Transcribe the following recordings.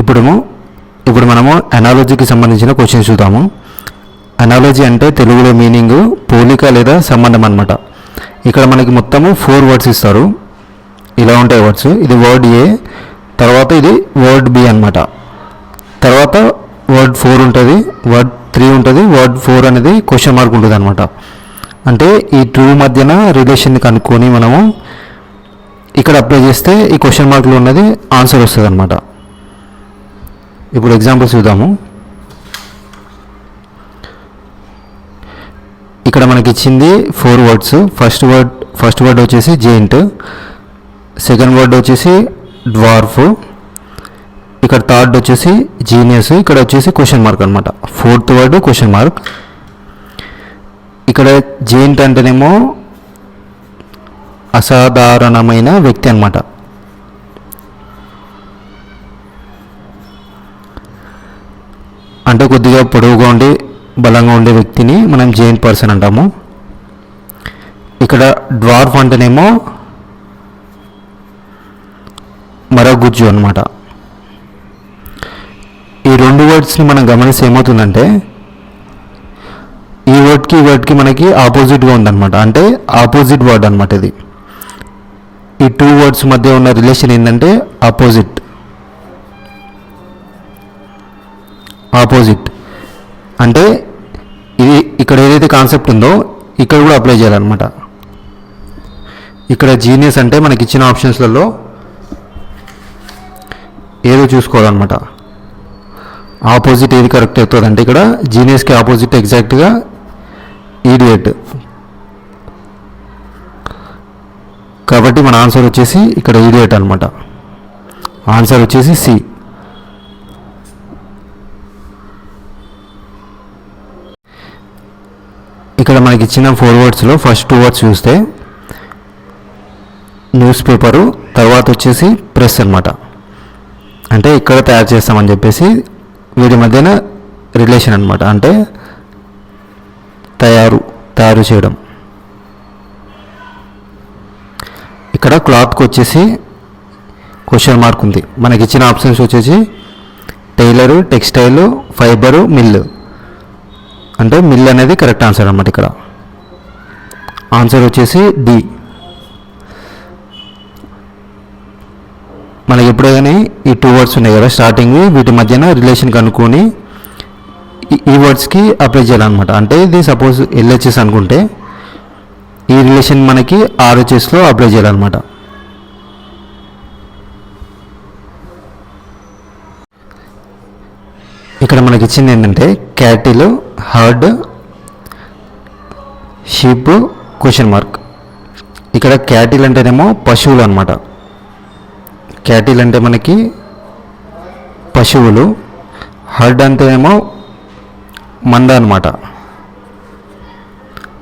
ఇప్పుడు మనము అనాలజీకి సంబంధించిన క్వశ్చన్స్ చూద్దాము. అనాలజీ అంటే తెలుగులో మీనింగ్ పోలిక లేదా సంబంధం అనమాట. ఇక్కడ మనకి మొత్తము 4 వర్డ్స్ ఇస్తారు. ఇలా ఉంటాయి వర్డ్స్. ఇది వర్డ్ ఏ, తర్వాత ఇది వర్డ్ బి అనమాట. తర్వాత వర్డ్ 4 ఉంటుంది, వర్డ్ 3 ఉంటుంది, వర్డ్ 4 అనేది క్వశ్చన్ మార్క్ ఉంటుంది అనమాట. అంటే ఈ 2 మధ్యన రిలేషన్ని కనుక్కొని మనము ఇక్కడ అప్లై చేస్తే ఈ క్వశ్చన్ మార్క్లో ఉన్నది ఆన్సర్ వస్తుంది అనమాట. ఇప్పుడు ఎగ్జాంపుల్స్ చూద్దాము. ఇక్కడ మనకి ఇచ్చింది 4 వర్డ్స్. ఫస్ట్ వర్డ్ వచ్చేసి జెయింట్, సెకండ్ వర్డ్ వచ్చేసి డ్వార్ఫ్, ఇక్కడ థర్డ్ వచ్చేసి జీనియస్, ఇక్కడ వచ్చేసి క్వశ్చన్ మార్క్ అనమాట. 4th word question mark. ఇక్కడ జెయింట్ అంటేనేమో అసాధారణమైన వ్యక్తి అనమాట. అంటే కొద్దిగా పొడవుగా ఉండి బలంగా ఉండే వ్యక్తిని మనం జెయింట్ పర్సన్ అంటాము. ఇక్కడ డ్వార్ఫ్ అంటేనేమో మరగుజ్జు అనమాట. ఈ 2 వర్డ్స్ని మనం గమనిస్తే ఏమవుతుందంటే ఈ వర్డ్కి మనకి ఆపోజిట్గా ఉందన్నమాట. అంటే ఆపోజిట్ వర్డ్ అనమాట ఇది. ఈ 2 వర్డ్స్ మధ్య ఉన్న రిలేషన్ ఏంటంటే ఆపోజిట్. అంటే ఇది ఇక్కడ ఏదైతే కాన్సెప్ట్ ఉందో ఇక్కడ కూడా అప్లై చేయాలన్నమాట. ఇక్కడ జీనియస్ అంటే మనకి ఇచ్చిన ఆప్షన్స్లలో ఏదో చూసుకోవాలన్నమాట. ఆపోజిట్ ఏది కరెక్ట్ అవుతుంది అంటే ఇక్కడ జీనియస్కి ఆపోజిట్ ఎగ్జాక్ట్గా ఈడియట్. కాబట్టి మన ఆన్సర్ వచ్చేసి ఇక్కడ ఈడియట్ అనమాట. ఆన్సర్ వచ్చేసి సి. ఇక్కడ మనకి ఇచ్చిన 4 వర్డ్స్లో ఫస్ట్ 2 వర్డ్స్ చూస్తే న్యూస్ పేపరు, తర్వాత వచ్చేసి ప్రెస్ అనమాట. అంటే ఇక్కడ తయారు చేస్తామని చెప్పేసి వీటి మధ్యన రిలేషన్ అనమాట. అంటే తయారు చేయడం. ఇక్కడ క్లాత్కి వచ్చేసి క్వశ్చన్ మార్క్ ఉంది. మనకి ఇచ్చిన ఆప్షన్స్ వచ్చేసి టైలరు, టెక్స్టైల్, ఫైబరు, మిల్లు. అంటే మిల్ అనేది కరెక్ట్ ఆన్సర్ అనమాట. ఇక్కడ ఆన్సర్ వచ్చేసి డి. మనకి ఎప్పుడైనా ఈ 2 వర్డ్స్ ఉన్నాయి కదా స్టార్టింగ్, వీటి మధ్యన రిలేషన్ కనుక్కొని ఈ వర్డ్స్కి అప్లై చేయాలన్నమాట. అంటే ఇది సపోజ్ ఎల్హెచ్ఎస్ అనుకుంటే ఈ రిలేషన్ మనకి ఆర్హెచ్ఎస్లో అప్లై చేయాలన్నమాట. ఇక్కడ మనకి ఇచ్చింది ఏంటంటే cattle, heard, sheep, question mark. ఇక్కడ క్యాటిల్ అంటేనేమో పశువులు అనమాట. క్యాటిల్ అంటే మనకి పశువులు, హర్డ్ అంటేనేమో మంద అనమాట.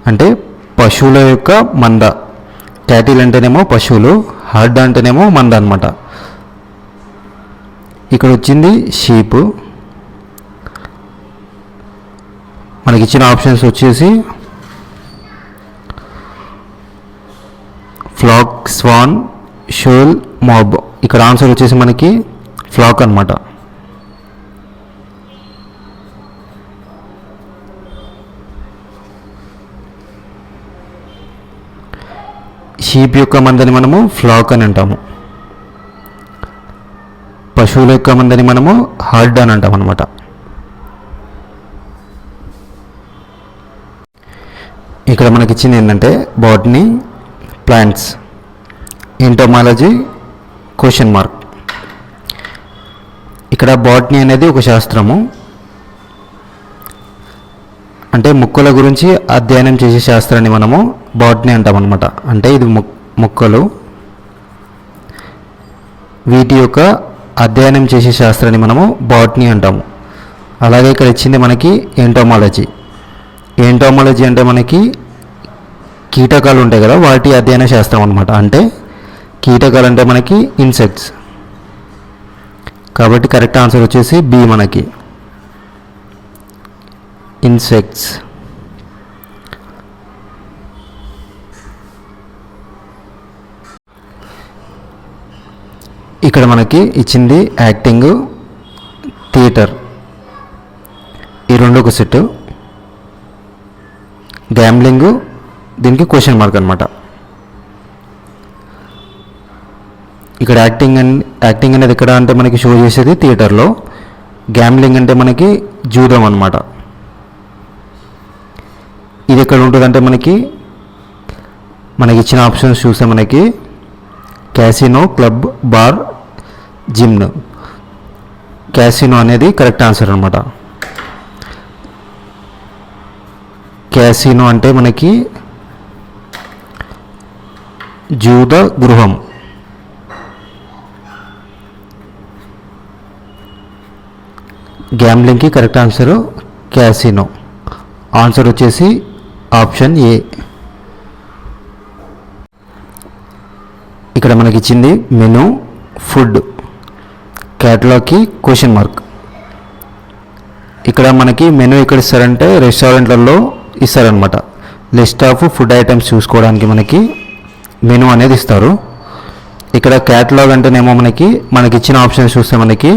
అంటే పశువుల యొక్క మంద. క్యాటిల్ అంటేనేమో పశువులు, హర్డ్ అంటేనేమో మంద అనమాట. ఇక్కడ వచ్చింది షీప్. మనకి ఇచ్చిన ఆప్షన్స్ వచ్చేసి ఫ్లాక్, స్వాన్, షోల్, మాబ్. ఇక్కడ ఆన్సర్ వచ్చేసి మనకి ఫ్లాక్ అనమాట. షీప్ యొక్క మందని మనము ఫ్లాక్ అని అంటాము. పశువుల యొక్క మందని మనము హర్డ్ అని అంటాం అనమాట. ఇక్కడ మనకి ఇచ్చింది ఏంటంటే botany, plants, entomology, question mark. ఇక్కడ బాటనీ అనేది ఒక శాస్త్రము. అంటే మొక్కల గురించి అధ్యయనం చేసే శాస్త్రాన్ని మనము బాటనీ అంటాం అనమాట. అంటే ఇది మొక్కలు, వీటి యొక్క అధ్యయనం చేసే శాస్త్రాన్ని మనము బాటనీ అంటాము. అలాగే ఇక్కడ ఇచ్చింది మనకి ఎంటోమాలజీ. ఎంటోమాలజీ అంటే మనకి కీటకాలు ఉంటాయి కదా, వాటి అధ్యయన శాస్త్రం అనమాట. అంటే కీటకాలు అంటే మనకి ఇన్సెక్ట్స్. కాబట్టి కరెక్ట్ ఆన్సర్ వచ్చేసి బి మనకి ఇన్సెక్ట్స్. ఇక్కడ మనకి ఇచ్చింది యాక్టింగ్, థియేటర్, ఈ రెండు ఒక సెట్. గ్యాంబ్లింగ్ దీనికి క్వశ్చన్ మార్క్ అనమాట. ఇక్కడ యాక్టింగ్ అనేది ఎక్కడ అంటే మనకి షో చేసేది థియేటర్లో. గ్యాంబ్లింగ్ అంటే మనకి జూదం అనమాట. ఇది ఎక్కడ ఉంటుందంటే మనకి ఇచ్చిన ఆప్షన్స్ చూస్తే మనకి casino, club, bar, gym. Casino అనేది కరెక్ట్ ఆన్సర్ అనమాట. క్యాసినో అంటే మనకి జూద గృహం. గ్యాంబ్లింగ్కి కరెక్ట్ ఆన్సర్ క్యాసినో. ఆన్సర్ వచ్చేసి ఆప్షన్ ఏ. ఇక్కడ మనకి ఇచ్చింది మెనూ, ఫుడ్, క్యాటలాగ్కి క్వశ్చన్ మార్క్. ఇక్కడ మనకి మెనూ ఎక్కడ ఇస్తారంటే రెస్టారెంట్లలో ఇస్తారనమాట. లిస్ట్ ఆఫ్ ఫుడ్ ఐటమ్స్ చూసుకోవడానికి మనకి మెనూ అనేది ఇస్తారు. ఇక్కడ క్యాటలాగ్ అంటేనేమో మనకి ఇచ్చిన ఆప్షన్స్ చూస్తే మనకి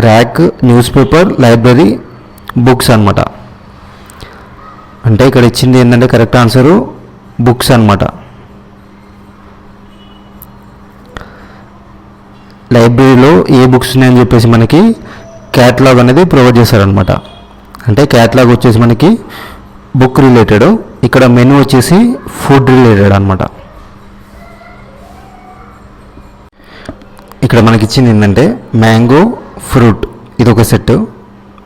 rack, news paper, library, books అనమాట. అంటే ఇక్కడ ఇచ్చింది ఏంటంటే కరెక్ట్ ఆన్సరు బుక్స్ అనమాట. లైబ్రరీలో ఏ బుక్స్ ఉన్నాయని చెప్పేసి మనకి క్యాటలాగ్ అనేది ప్రొవైడ్ చేశారనమాట. అంటే క్యాటలాగ్ వచ్చేసి మనకి బుక్ రిలేటెడ్, ఇక్కడ మెనూ వచ్చేసి ఫుడ్ రిలేటెడ్ అనమాట. ఇక్కడ మనకి ఇచ్చింది ఏంటంటే మ్యాంగో, ఫ్రూట్, ఇది ఒక సెట్.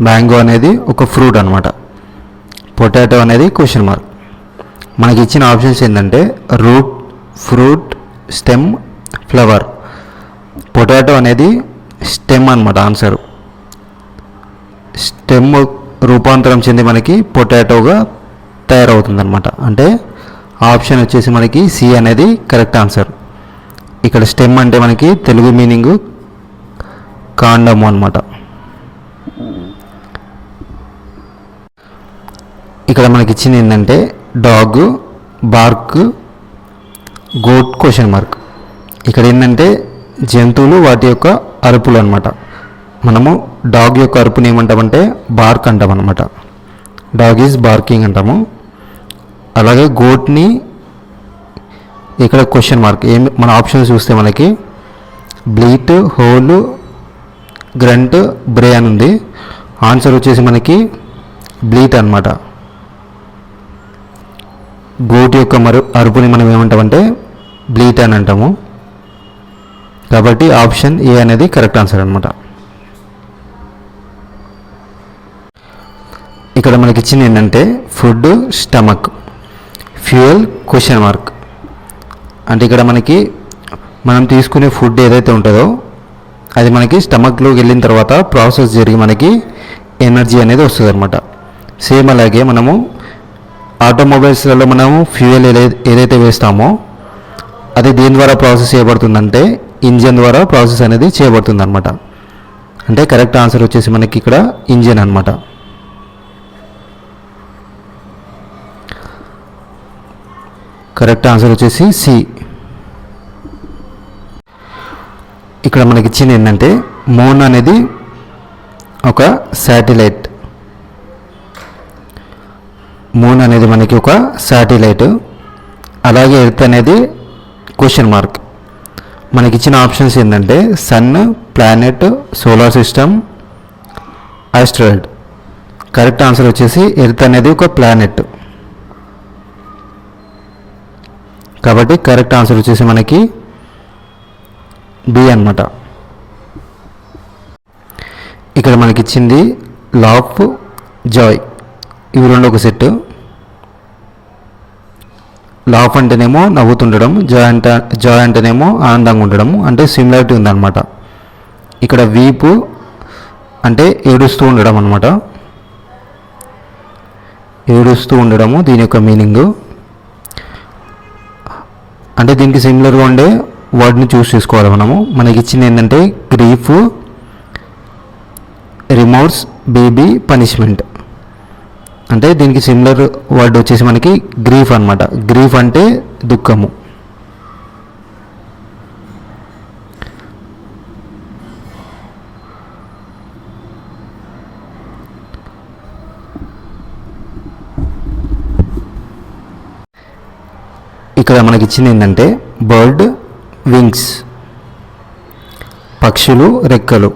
మ్యాంగో అనేది ఒక ఫ్రూట్ అనమాట. పొటాటో అనేది క్వశ్చన్ మార్క్. మనకి ఇచ్చిన ఆప్షన్స్ ఏంటంటే root, fruit, stem, flower. Potato అనేది స్టెమ్ అనమాట ఆన్సర్. స్టెమ్ రూపాంతరం చెంది మనకి పొటాటోగా తయారవుతుంది అనమాట. అంటే ఆప్షన్ వచ్చేసి మనకి సి అనేది కరెక్ట్ ఆన్సర్. ఇక్కడ స్టెమ్ అంటే మనకి తెలుగు మీనింగ్ కాండము అనమాట. ఇక్కడ మనకి ఇచ్చింది ఏంటంటే dog, bark, goat question mark. ఇక్కడ ఏంటంటే జంతువులు వాటి యొక్క అరుపులు అనమాట. మనము డాగ్ యొక్క అరుపుని ఏమంటామంటే బార్క్ అంటాం అనమాట. డాగ్ ఈజ్ బార్కింగ్ అంటాము. అలాగే గోట్ని ఇక్కడ క్వశ్చన్ మార్క్. మన ఆప్షన్స్ చూస్తే మనకి బ్లీట్, హోల్, గ్రంట్, బ్రే అని ఉంది. ఆన్సర్ వచ్చేసి మనకి బ్లీట్ అనమాట. గోట్ యొక్క అరుపుని మనం ఏమంటామంటే బ్లీట్ అని అంటాము. కాబట్టి ఆప్షన్ ఏ అనేది కరెక్ట్ ఆన్సర్ అనమాట. ఇక్కడ మనకి ఇచ్చింది ఏంటంటే food, stomach, fuel question mark. అంటే ఇక్కడ మనకి మనం తీసుకునే ఫుడ్ ఏదైతే ఉంటుందో అది మనకి స్టమక్లోకి వెళ్ళిన తర్వాత ప్రాసెస్ జరిగి మనకి ఎనర్జీ అనేది వస్తుంది అనమాట. సేమ్ అలాగే మనము ఆటోమొబైల్స్లలో మనము ఫ్యూయల్ ఏదైతే వేస్తామో అది దేని ద్వారా ప్రాసెస్ చేయబడుతుందంటే ఇంజన్ ద్వారా ప్రాసెస్ అనేది చేయబడుతుంది అనమాట. అంటే కరెక్ట్ ఆన్సర్ వచ్చేసి మనకి ఇక్కడ ఇంజన్ అనమాట. కరెక్ట్ ఆన్సర్ వచ్చేసి సి. ఇక్కడ మనకి ఇచ్చింది ఏంటంటే మూన్ అనేది ఒక శాటిలైట్. మూన్ అనేది మనకి ఒక శాటిలైట్. అలాగే ఎర్త్ అనేది క్వశ్చన్ మార్క్. మనకి ఇచ్చిన ఆప్షన్స్ ఏంటంటే sun, planet, solar system, asteroid. Correct answer వచ్చేసి ఎర్త్ అనేది ఒక ప్లానెట్. కాబట్టి కరెక్ట్ ఆన్సర్ వచ్చేసి మనకి బి అనమాట. ఇక్కడ మనకి ఇచ్చింది లాఫ్, జాయ్, ఇవి రెండు ఒక సెట్. లాఫ్ అంటేనేమో నవ్వుతుండడం, జాయ్ అంటేనేమో ఆనందంగా ఉండడం. అంటే సిమిలారిటీ ఉందన్నమాట. ఇక్కడ వీపు అంటే ఏడుస్తూ ఉండడం అనమాట. ఏడుస్తూ ఉండడము దీని యొక్క మీనింగు. అంటే దీనికి సిమిలర్గా ఉండే వర్డ్ని చూస్ చేసుకోవాలి మనము. మనకి ఇచ్చింది ఏంటంటే గ్రీఫ్, రిమోర్స్, బేబీ, పనిష్మెంట్. అంటే దీనికి సిమిలర్ వర్డ్ వచ్చేసి మనకి గ్రీఫ్ అనమాట. గ్రీఫ్ అంటే దుఃఖము. ఇక్కడ మనకి ఇచ్చింది ఏంటంటే బర్డ్ వింగ్స్, పక్షులు రెక్కలు,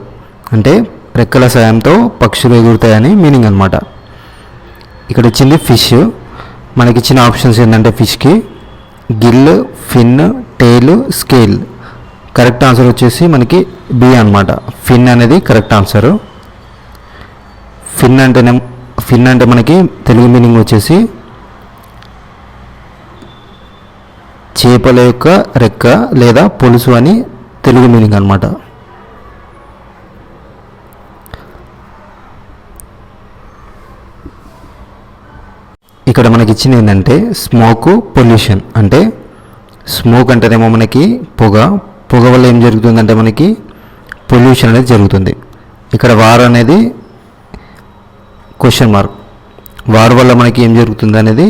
అంటే రెక్కల సాయంతో పక్షులు ఎగురుతాయని మీనింగ్ అనమాట. ఇక్కడ ఇచ్చింది ఫిష్. మనకి ఇచ్చిన ఆప్షన్స్ ఏంటంటే ఫిష్కి గిల్, ఫిన్, టేల్, స్కేల్. కరెక్ట్ ఆన్సర్ వచ్చేసి మనకి బి అనమాట. ఫిన్ అనేది కరెక్ట్ ఆన్సరు. ఫిన్ అంటే మనకి తెలుగు మీనింగ్ వచ్చేసి చేపల యొక్క రెక్క లేదా పొలుసు అని తెలుగు మీనింగ్ అనమాట. ఇక్కడ మనకి ఇచ్చింది ఏంటంటే స్మోక్ పొల్యూషన్, అంటే స్మోక్ అంటేనేమో మనకి పొగ వల్ల ఏం జరుగుతుందంటే మనకి పొల్యూషన్ అనేది జరుగుతుంది. ఇక్కడ వార్ అనేది క్వశ్చన్ మార్క్. వార్ వల్ల మనకి ఏం జరుగుతుంది అనేది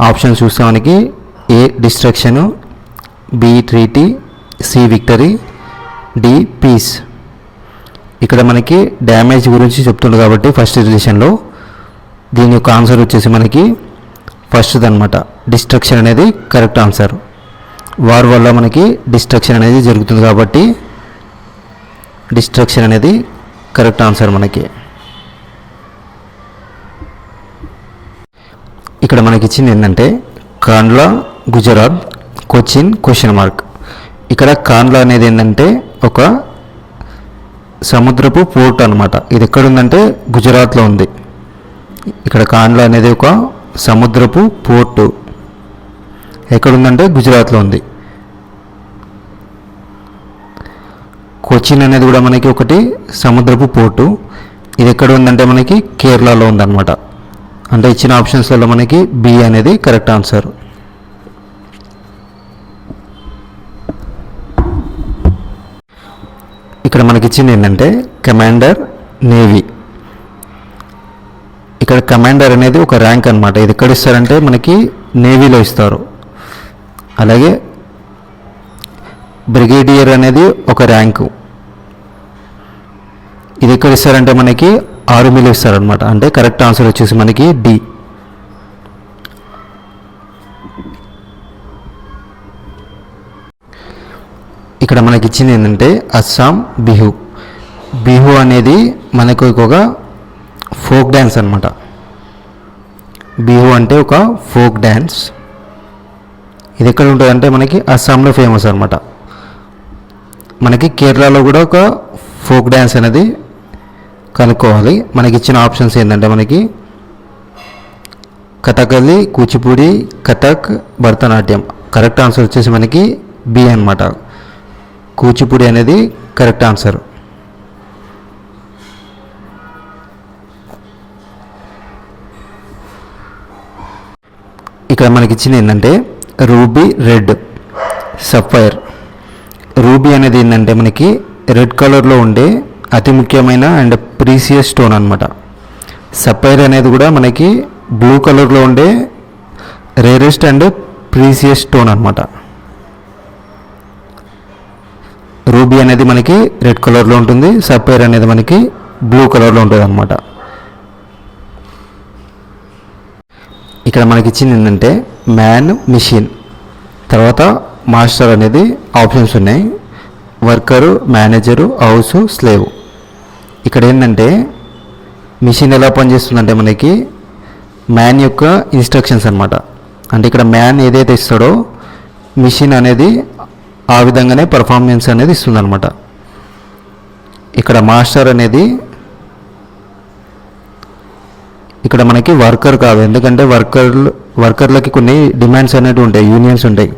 ఆప్షన్ చూస్తే మనకి A destruction, B treaty, C victory, D peace. ఇక్కడ మనకి డ్యామేజ్ గురించి చెప్తుంది కాబట్టి ఫస్ట్ రిలేషన్లో దీని యొక్క ఆన్సర్ వచ్చేసి మనకి ఫస్ట్ది అనమాట. డిస్ట్రక్షన్ అనేది కరెక్ట్ ఆన్సర్. వార్ వల్ల మనకి డిస్ట్రక్షన్ అనేది జరుగుతుంది కాబట్టి డిస్ట్రక్షన్ అనేది కరెక్ట్ ఆన్సర్ మనకి. ఇక్కడ మనకి ఇచ్చింది ఏంటంటే కాండ్లా గుజరాత్, కొచ్చిన్ క్వశ్చన్ మార్క్. ఇక్కడ కాండ్లా అనేది ఏంటంటే ఒక సముద్రపు పోర్ట్ అనమాట. ఇది ఎక్కడుందంటే గుజరాత్లో ఉంది. ఇక్కడ కాండ్లా అనేది ఒక సముద్రపు పోర్టు ఎక్కడుందంటే గుజరాత్లో ఉంది. కొచ్చిన్ అనేది కూడా మనకి ఒకటి సముద్రపు పోర్టు. ఇది ఎక్కడ ఉందంటే మనకి కేరళలో ఉందన్నమాట. అంటే ఇచ్చిన ఆప్షన్స్లలో మనకి బి అనేది కరెక్ట్ ఆన్సర్. ఇక్కడ మనకి ఇచ్చింది ఏంటంటే కమాండర్ నేవీ. ఇక్కడ కమాండర్ అనేది ఒక ర్యాంక్ అనమాట. ఇది ఎక్కడ ఇస్తారంటే మనకి నేవీలో ఇస్తారు. అలాగే బ్రిగేడియర్ అనేది ఒక ర్యాంకు. ఇది ఎక్కడ ఇస్తారంటే మనకి ఆర్మీలో ఇస్తారనమాట. అంటే కరెక్ట్ ఆన్సర్ వచ్చేసి మనకి డి. ఇక్కడ మనకి ఇచ్చింది ఏంటంటే అస్సాం బిహు. బిహు అనేది మనకు ఒక ఫోక్ డ్యాన్స్ అనమాట. బిహు అంటే ఒక ఫోక్ డ్యాన్స్. ఇది ఎక్కడ ఉంటుందంటే మనకి అస్సాంలో ఫేమస్ అనమాట. మనకి కేరళలో కూడా ఒక ఫోక్ డ్యాన్స్ అనేది కనుక్కోవాలి. మనకి ఇచ్చిన ఆప్షన్స్ ఏంటంటే మనకి కథకళి, కూచిపూడి, కథక్, భరతనాట్యం. కరెక్ట్ ఆన్సర్ వచ్చేసి మనకి బి అనమాట. కూచిపూడి అనేది కరెక్ట్ ఆన్సర్. ఇక్కడ మనకి ఇచ్చింది ఏంటంటే రూబీ రెడ్, సఫైర్. రూబీ అనేది ఏంటంటే మనకి రెడ్ కలర్లో ఉండే అతి ముఖ్యమైన అండ్ ప్రీసియస్ స్టోన్ అనమాట. సఫైర్ అనేది కూడా మనకి బ్లూ కలర్లో ఉండే రేరెస్ట్ అండ్ ప్రీసియస్ స్టోన్ అనమాట. రూబీ అనేది మనకి రెడ్ కలర్లో ఉంటుంది, సఫైర్ అనేది మనకి బ్లూ కలర్లో ఉంటుంది అనమాట. ఇక్కడ మనకి ఇచ్చింది ఏంటంటే మ్యాన్, మిషన్, తర్వాత మాస్టర్ అనేది ఆప్షన్స్ ఉన్నాయి. Worker, manager, house, slave. ఇక్కడ ఏంటంటే మిషన్ ఎలా పనిచేస్తుందంటే మనకి మ్యాన్ యొక్క ఇన్స్ట్రక్షన్స్ అనమాట. అంటే ఇక్కడ మ్యాన్ ఏదైతే ఇస్తాడో మిషన్ అనేది ఆ విధంగానే పర్ఫార్మెన్స్ అనేది ఇస్తుందన్నమాట. ఇక్కడ మాస్టర్ అనేది ఇక్కడ మనకి వర్కర్ కాదు. ఎందుకంటే వర్కర్లకి కొన్ని డిమాండ్స్ అనేవి ఉంటాయి, యూనియన్స్ ఉంటాయి.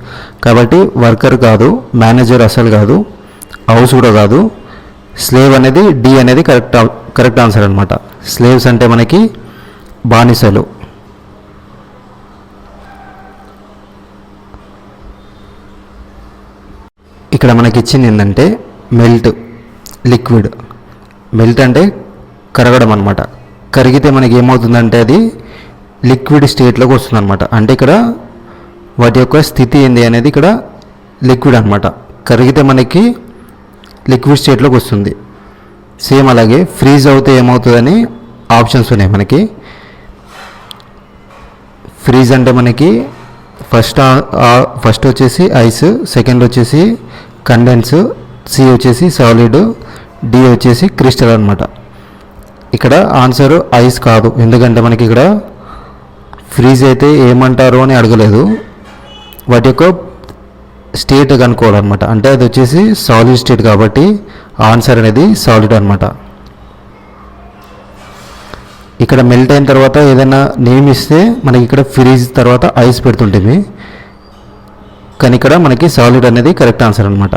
కాబట్టి వర్కర్ కాదు, మేనేజర్ అసలు కాదు, హౌస్ కూడా కాదు. స్లేవ్ అనేది డి అనేది కరెక్ట్ ఆన్సర్ అనమాట. స్లేవ్స్ అంటే మనకి బానిసలు. ఇక్కడ మనకి ఇచ్చింది ఏంటంటే మెల్ట్, లిక్విడ్. మెల్ట్ అంటే కరగడం అనమాట. కరిగితే మనకి ఏమవుతుందంటే అది లిక్విడ్ స్టేట్లోకి వస్తుంది అనమాట. అంటే ఇక్కడ వాటి యొక్క స్థితి ఏంది అనేది ఇక్కడ లిక్విడ్ అనమాట. కరిగితే మనకి లిక్విడ్ స్టేట్లోకి వస్తుంది. సేమ్ అలాగే ఫ్రీజ్ అవుతే ఏమవుతుందని ఆప్షన్స్ ఉన్నాయి మనకి. ఫ్రీజ్ అంటే మనకి ఫస్ట్ వచ్చేసి ఐస్, సెకండ్ వచ్చేసి కండెన్స్, సి వచ్చేసి సాలిడ్, డి వచ్చేసి క్రిస్టల్ అనమాట. ఇక్కడ ఆన్సర్ ఐస్ కాదు, ఎందుకంటే మనకి ఇక్కడ ఫ్రీజ్ అయితే ఏమంటారు అని అడగలేదు, వాటి యొక్క స్టేట్ కనుక్కోవాలన్నమాట. అంటే అది వచ్చేసి సాలిడ్ స్టేట్ కాబట్టి ఆన్సర్ అనేది సాలిడ్ అనమాట. ఇక్కడ మెల్ట్ అయిన తర్వాత ఏదైనా నేమ్ ఇస్తే మనకి ఇక్కడ ఫ్రీజ్ తర్వాత ఐస్ పెడుతుంటుంది, కానీ ఇక్కడ మనకి సాలిడ్ అనేది కరెక్ట్ ఆన్సర్ అనమాట.